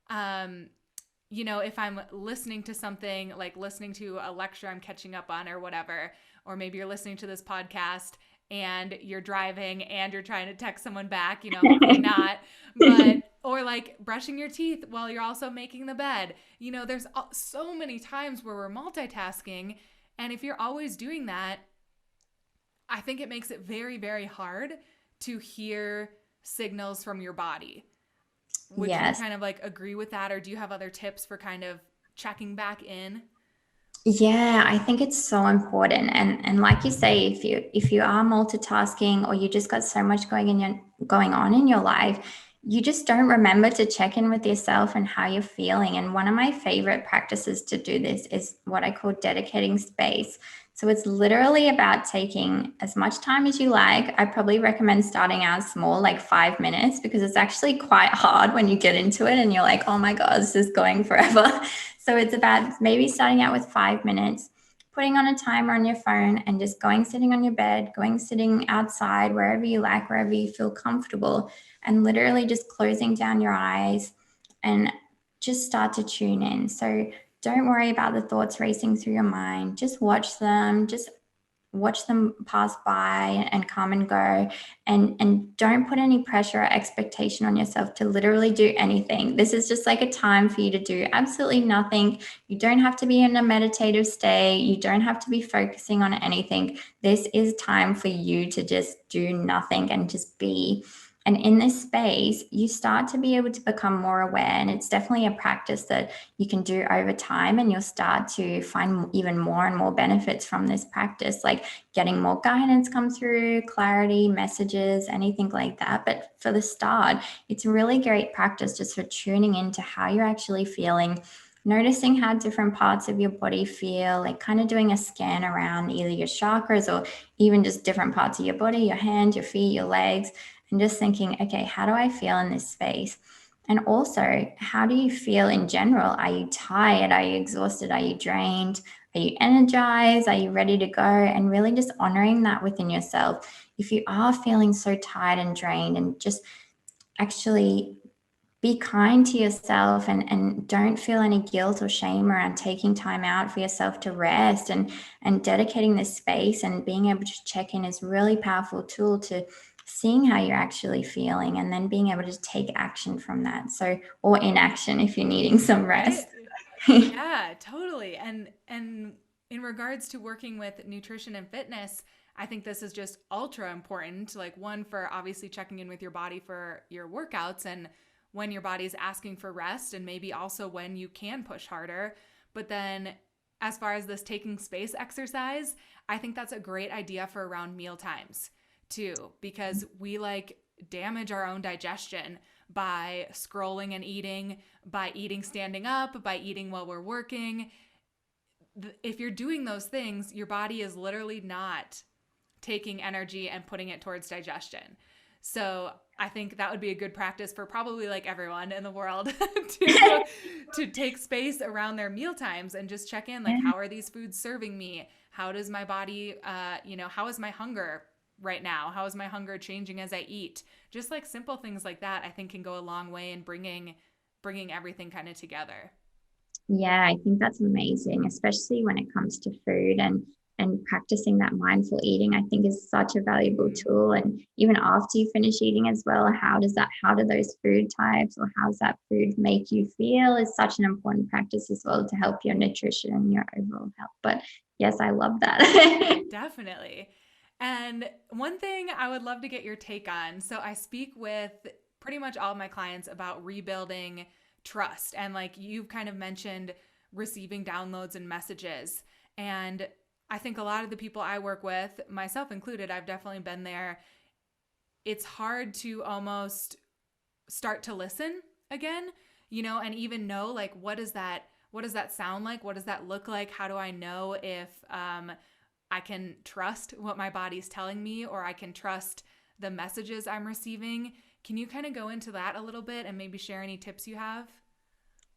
if I'm listening to something, like listening to a lecture I'm catching up on or whatever, or maybe you're listening to this podcast and you're driving and you're trying to text someone back, hopefully not, but, or like brushing your teeth while you're also making the bed. There's so many times where we're multitasking. And if you're always doing that, I think it makes it very, very hard to hear signals from your body. Would you Yes. kind of like agree with that? Or do you have other tips for kind of checking back in? Yeah, I think it's so important. And like you say, if you are multitasking or you just got so much going on in your life, you just don't remember to check in with yourself and how you're feeling. And one of my favorite practices to do this is what I call dedicating space. So it's literally about taking as much time as you like. I probably recommend starting out small, like 5 minutes, because it's actually quite hard when you get into it and you're like, oh my God, this is going forever. So it's about maybe starting out with 5 minutes, putting on a timer on your phone and just going sitting on your bed, going sitting outside, wherever you like, wherever you feel comfortable, and literally just closing down your eyes and just start to tune in. So don't worry about the thoughts racing through your mind. Just watch them pass by and come and go, and don't put any pressure or expectation on yourself to literally do anything. This is just like a time for you to do absolutely nothing. You don't have to be in a meditative state. You don't have to be focusing on anything. This is time for you to just do nothing and just be. And in this space, you start to be able to become more aware. And it's definitely a practice that you can do over time. And you'll start to find even more and more benefits from this practice, like getting more guidance come through, clarity, messages, anything like that. But for the start, it's a really great practice just for tuning into how you're actually feeling, noticing how different parts of your body feel, like kind of doing a scan around either your chakras or even just different parts of your body, your hands, your feet, your legs, and just thinking, okay, how do I feel in this space? And also, how do you feel in general? Are you tired? Are you exhausted? Are you drained? Are you energized? Are you ready to go? And really just honoring that within yourself. If you are feeling so tired and drained, and just actually be kind to yourself, and don't feel any guilt or shame around taking time out for yourself to rest, and dedicating this space and being able to check in is a really powerful tool to seeing how you're actually feeling, and then being able to take action from that. So, or inaction if you're needing some Right? rest. Yeah, totally. And in regards to working with nutrition and fitness, I think this is just ultra important. Like, one, for obviously checking in with your body for your workouts, and when your body's asking for rest and maybe also when you can push harder. But then as far as this taking space exercise, I think that's a great idea for around meal times too, because we like damage our own digestion by scrolling and eating, by eating standing up, by eating while we're working. If you're doing those things, your body is literally not taking energy and putting it towards digestion. So I think that would be a good practice for probably like everyone in the world to take space around their meal times and just check in, like, how are these foods serving me? How does my body, how is my hunger right now? How is my hunger changing as I eat? Just like simple things like that, I think can go a long way in bringing everything kind of together. Yeah, I think that's amazing, especially when it comes to food and practicing that mindful eating, I think is such a valuable tool. And even after you finish eating as well, how do those food types or how's that food make you feel is such an important practice as well to help your nutrition and your overall health. But yes, I love that. Definitely. And one thing I would love to get your take on. So I speak with pretty much all of my clients about rebuilding trust. And like you've kind of mentioned, receiving downloads and messages. And I think a lot of the people I work with, myself included, I've definitely been there. It's hard to almost start to listen again, and even know, like, what does that sound like? What does that look like? How do I know if I can trust what my body's telling me, or I can trust the messages I'm receiving? Can you kind of go into that a little bit and maybe share any tips you have?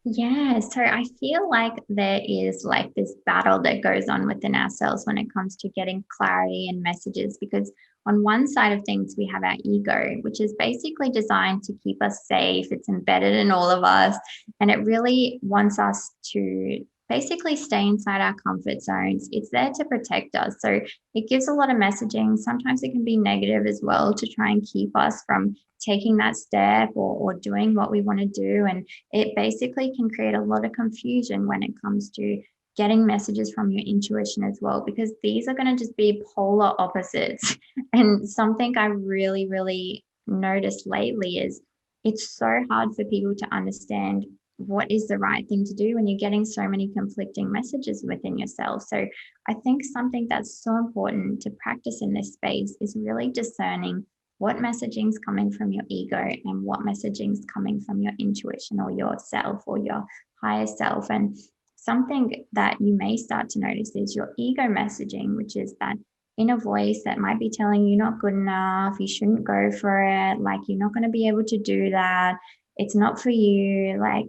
Yeah, so I feel like there is like this battle that goes on within ourselves when it comes to getting clarity and messages, because on one side of things, we have our ego, which is basically designed to keep us safe. It's embedded in all of us, and it really wants us to basically stay inside our comfort zones. It's there to protect us. So it gives a lot of messaging. Sometimes it can be negative as well to try and keep us from taking that step or doing what we want to do. And it basically can create a lot of confusion when it comes to getting messages from your intuition as well, because these are going to just be polar opposites. And something I really, really noticed lately is it's so hard for people to understand what is the right thing to do when you're getting so many conflicting messages within yourself. So I think something that's so important to practice in this space is really discerning what messaging is coming from your ego and what messaging is coming from your intuition or yourself or your higher self. And something that you may start to notice is your ego messaging, which is that inner voice that might be telling you not good enough, you shouldn't go for it, like you're not going to be able to do that, it's not for you, like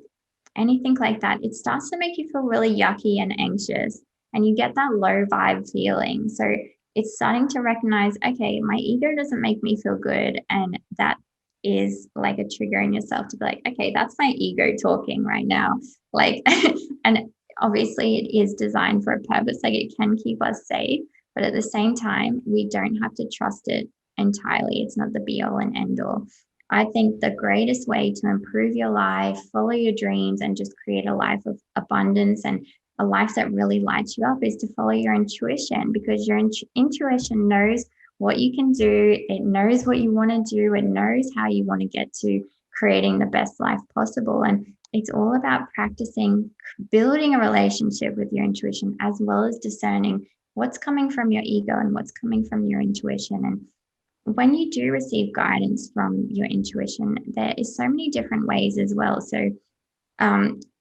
anything like that. It starts to make you feel really yucky and anxious, and you get that low vibe feeling. So it's starting to recognize, okay, my ego doesn't make me feel good. And that is like a trigger in yourself to be like, okay, that's my ego talking right now. Like, and obviously it is designed for a purpose. Like it can keep us safe, but at the same time, we don't have to trust it entirely. It's not the be all and end all. I think the greatest way to improve your life, follow your dreams, and just create a life of abundance and a life that really lights you up is to follow your intuition, because your intuition knows what you can do. It knows what you want to do. It knows how you want to get to creating the best life possible. And it's all about practicing building a relationship with your intuition, as well as discerning what's coming from your ego and what's coming from your intuition. And when you do receive guidance from your intuition, there is so many different ways as well. So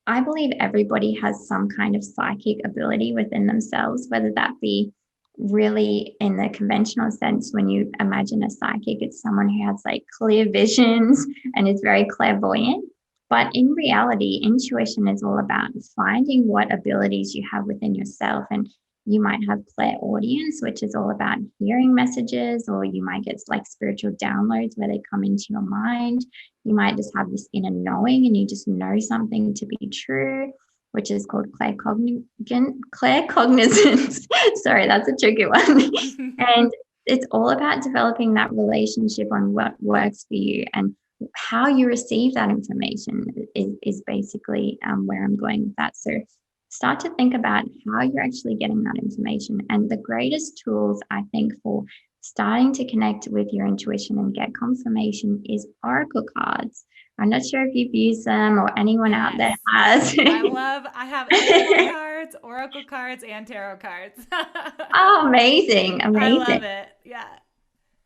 I believe everybody has some kind of psychic ability within themselves, whether that be really in the conventional sense. When you imagine a psychic, it's someone who has like clear visions and is very clairvoyant. But in reality, intuition is all about finding what abilities you have within yourself. And you might have clairaudience, which is all about hearing messages, or you might get like spiritual downloads where they come into your mind. You might just have this inner knowing and you just know something to be true, which is called claircognizance. Sorry, that's a tricky one. And it's all about developing that relationship on what works for you, and how you receive that information is basically where I'm going with that. So start to think about how you're actually getting that information. And the greatest tools, I think, for starting to connect with your intuition and get confirmation is oracle cards. I'm not sure if you've used them or anyone out there Yes. has. I have animal cards, oracle cards, and tarot cards. Oh, amazing. I Amazing. love it. Yeah.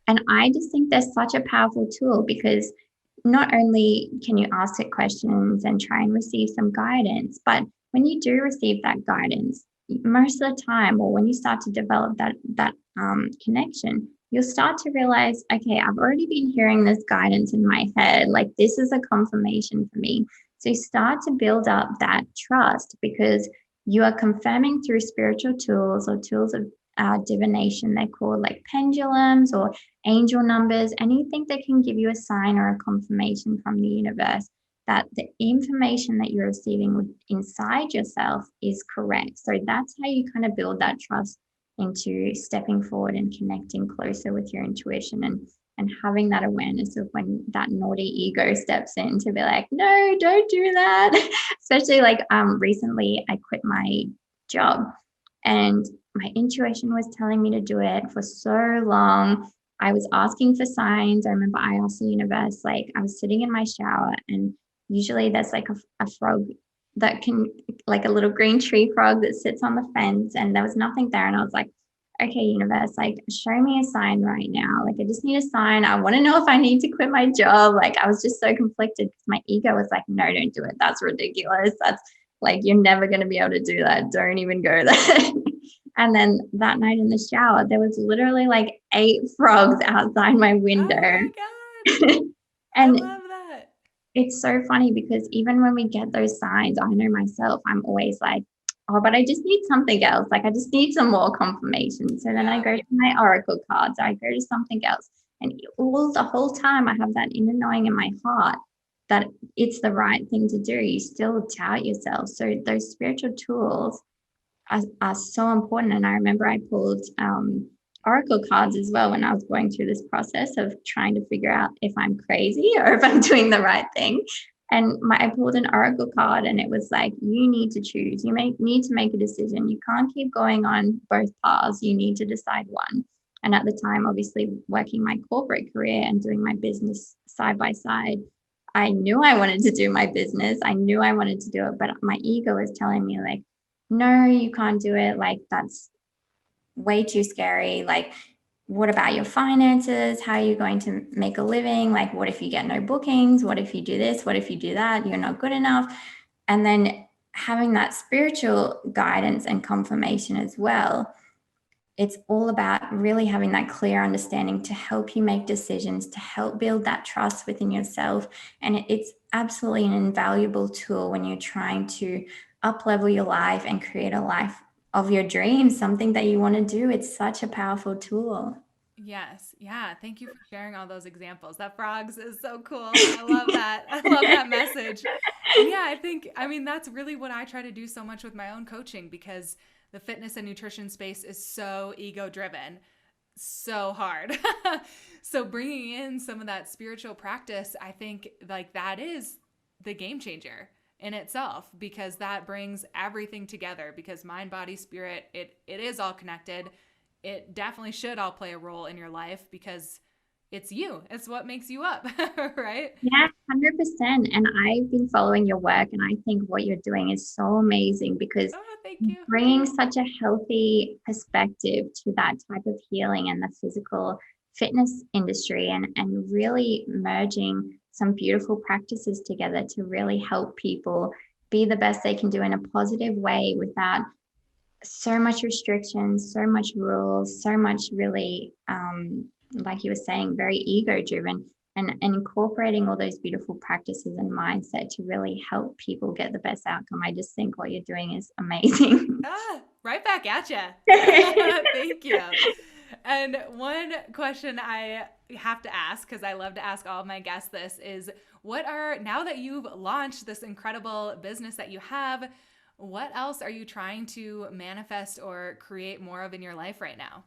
And I just think they're such a powerful tool because not only can you ask it questions and try and receive some guidance, but when you do receive that guidance, most of the time, or when you start to develop that connection, you'll start to realize, okay, I've already been hearing this guidance in my head. Like this is a confirmation for me. So you start to build up that trust because you are confirming through spiritual tools or tools of divination. They're called like pendulums or angel numbers, anything that can give you a sign or a confirmation from the universe that the information that you're receiving inside yourself is correct. So that's how you kind of build that trust into stepping forward and connecting closer with your intuition and having that awareness of when that naughty ego steps in to be like, no, don't do that. Especially like recently I quit my job and my intuition was telling me to do it for so long. I was asking for signs. I remember I asked the universe, like I was sitting in my shower and usually there's like a frog that can, like a little green tree frog that sits on the fence, and there was nothing there. And I was like, okay, universe, like show me a sign right now. Like I just need a sign. I want to know if I need to quit my job. Like I was just so conflicted because my ego was like, no, don't do it. That's ridiculous. That's like, you're never going to be able to do that. Don't even go there. And then that night in the shower, there was literally like 8 frogs outside my window. Oh my God. And I love that. it's so funny because even when we get those signs, I know myself, I'm always like, oh, but I just need something else. Like I just need some more confirmation. So then I go to my oracle cards, I go to something else. And all the whole time I have that inner knowing in my heart that it's the right thing to do. You still doubt yourself. So those spiritual tools are so important. And I remember I pulled oracle cards as well when I was going through this process of trying to figure out if I'm crazy or if I'm doing the right thing. And I pulled an oracle card and it was like, you need to choose. You need to make a decision. You can't keep going on both paths. You need to decide one. And at the time, obviously working my corporate career and doing my business side by side, I knew I wanted to do my business. I knew I wanted to do it, but my ego was telling me like, no, you can't do it. Like that's way too scary. Like, what about your finances? How are you going to make a living? Like, what if you get no bookings? What if you do this? What if you do that? You're not good enough. And then having that spiritual guidance and confirmation as well. It's all about really having that clear understanding to help you make decisions, to help build that trust within yourself. And it's absolutely an invaluable tool when you're trying to up-level your life and create a life of your dreams, something that you want to do. It's such a powerful tool. Yes. Yeah. Thank you for sharing all those examples. That frogs is so cool. I love that. I love that message. And yeah, I mean, that's really what I try to do so much with my own coaching because the fitness and nutrition space is so ego driven, so hard. So bringing in some of that spiritual practice, I think like that is the game changer in itself because that brings everything together because mind, body, spirit, it is all connected. It definitely should all play a role in your life because it's you. It's what makes you up, right? Yeah, 100%. And I've been following your work, and I think what you're doing is so amazing because Thank you. bringing such a healthy perspective to that type of healing and the physical fitness industry and really merging some beautiful practices together to really help people be the best they can do in a positive way without so much restrictions, so much rules, so much really, like you were saying, very ego driven and incorporating all those beautiful practices and mindset to really help people get the best outcome. I just think what you're doing is amazing. Right back at you. Thank you. And one question I have to ask, because I love to ask all of my guests this, is now that you've launched this incredible business that you have, what else are you trying to manifest or create more of in your life right now?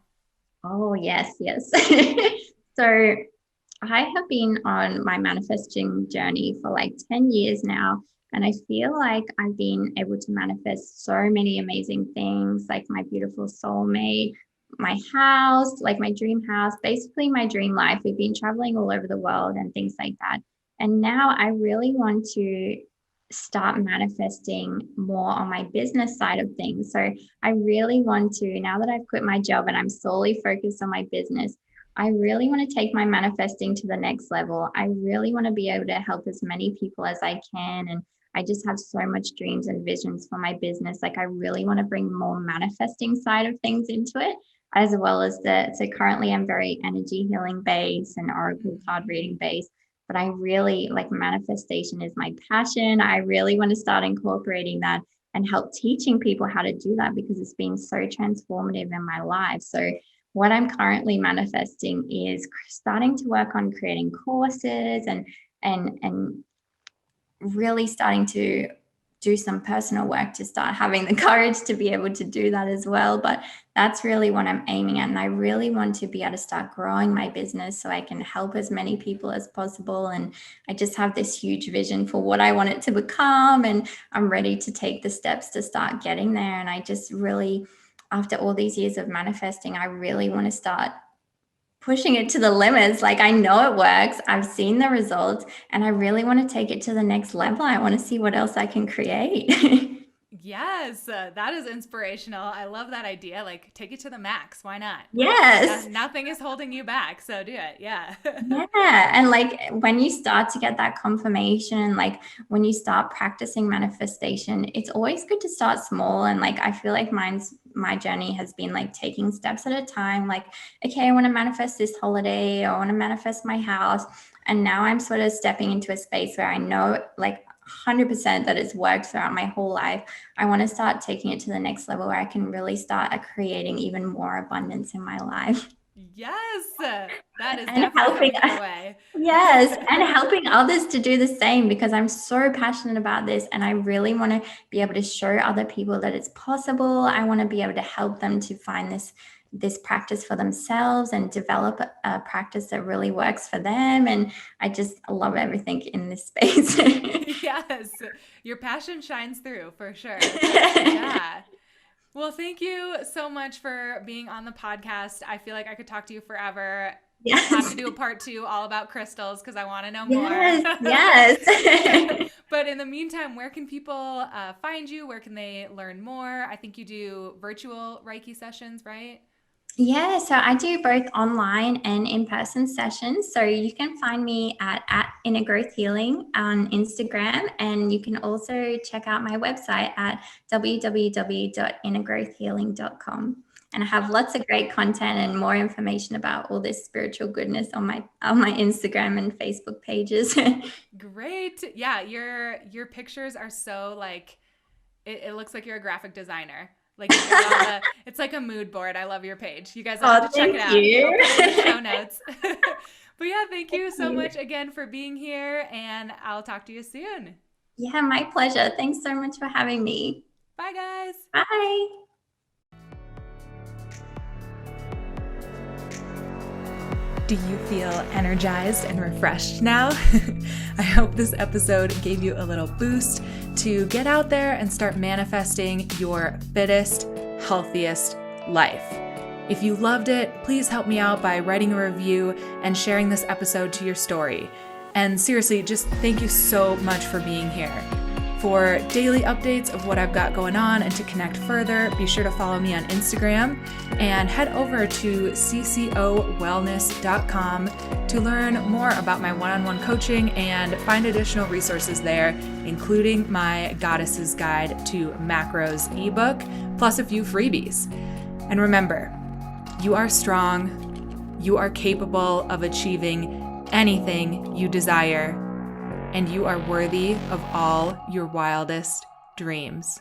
Oh, yes. So I have been on my manifesting journey for like 10 years now. And I feel like I've been able to manifest so many amazing things, like my beautiful soulmate, my house, like my dream house, basically my dream life. We've been traveling all over the world and things like that. And now I really want to start manifesting more on my business side of things. So I really want to, now that I've quit my job and I'm solely focused on my business, I really want to take my manifesting to the next level. I really want to be able to help as many people as I can. And I just have so much dreams and visions for my business. Like I really want to bring more manifesting side of things into it, as well as so currently I'm very energy healing based and oracle card reading based. But I really like manifestation is my passion. I really want to start incorporating that and help teaching people how to do that because it's been so transformative in my life. So what I'm currently manifesting is starting to work on creating courses and really starting to do some personal work to start having the courage to be able to do that as well. But that's really what I'm aiming at. And I really want to be able to start growing my business so I can help as many people as possible. And I just have this huge vision for what I want it to become. And I'm ready to take the steps to start getting there. And I just really, after all these years of manifesting, I really want to start pushing it to the limits. Like I know it works. I've seen the results and I really want to take it to the next level. I want to see what else I can create. Yes, that is inspirational. I love that idea. Like take it to the max. Why not? Yes. Nothing is holding you back. So do it. Yeah. Yeah. And like when you start to get that confirmation, like when you start practicing manifestation, it's always good to start small. And like I feel like my journey has been like taking steps at a time. Like, okay, I want to manifest this holiday, or I want to manifest my house. And now I'm sort of stepping into a space where I know like 100% that it's worked throughout my whole life. I want to start taking it to the next level where I can really start creating even more abundance in my life. Yes, that is And definitely the way. Yes, and helping others to do the same because I'm so passionate about this and I really want to be able to show other people that it's possible. I want to be able to help them to find this practice for themselves and develop a practice that really works for them. And I just love everything in this space. Yes, your passion shines through for sure. Yeah. Well, thank you so much for being on the podcast. I feel like I could talk to you forever. Yes. I'll have to do a part 2 all about crystals because I want to know more. Yes. But in the meantime, where can people find you? Where can they learn more? I think you do virtual Reiki sessions, right? Yeah, so I do both online and in-person sessions. So you can find me at Inner Growth Healing on Instagram, and you can also check out my website at www.innergrowthhealing.com. And I have lots of great content and more information about all this spiritual goodness on my Instagram and Facebook pages. Great. Yeah, your pictures are so like it looks like you're a graphic designer. Like it's like a mood board. I love your page. You guys have to check it out. I'll put it in the show notes. But yeah, thank you so much again for being here, and I'll talk to you soon. Yeah, my pleasure. Thanks so much for having me. Bye, guys. Bye. Do you feel energized and refreshed now? I hope this episode gave you a little boost to get out there and start manifesting your fittest, healthiest life. If you loved it, please help me out by writing a review and sharing this episode to your story. And seriously, just thank you so much for being here. For daily updates of what I've got going on and to connect further, be sure to follow me on Instagram and head over to ccowellness.com to learn more about my one-on-one coaching and find additional resources there, including my Goddess's Guide to Macros ebook, plus a few freebies. And remember, you are strong, you are capable of achieving anything you desire, and you are worthy of all your wildest dreams.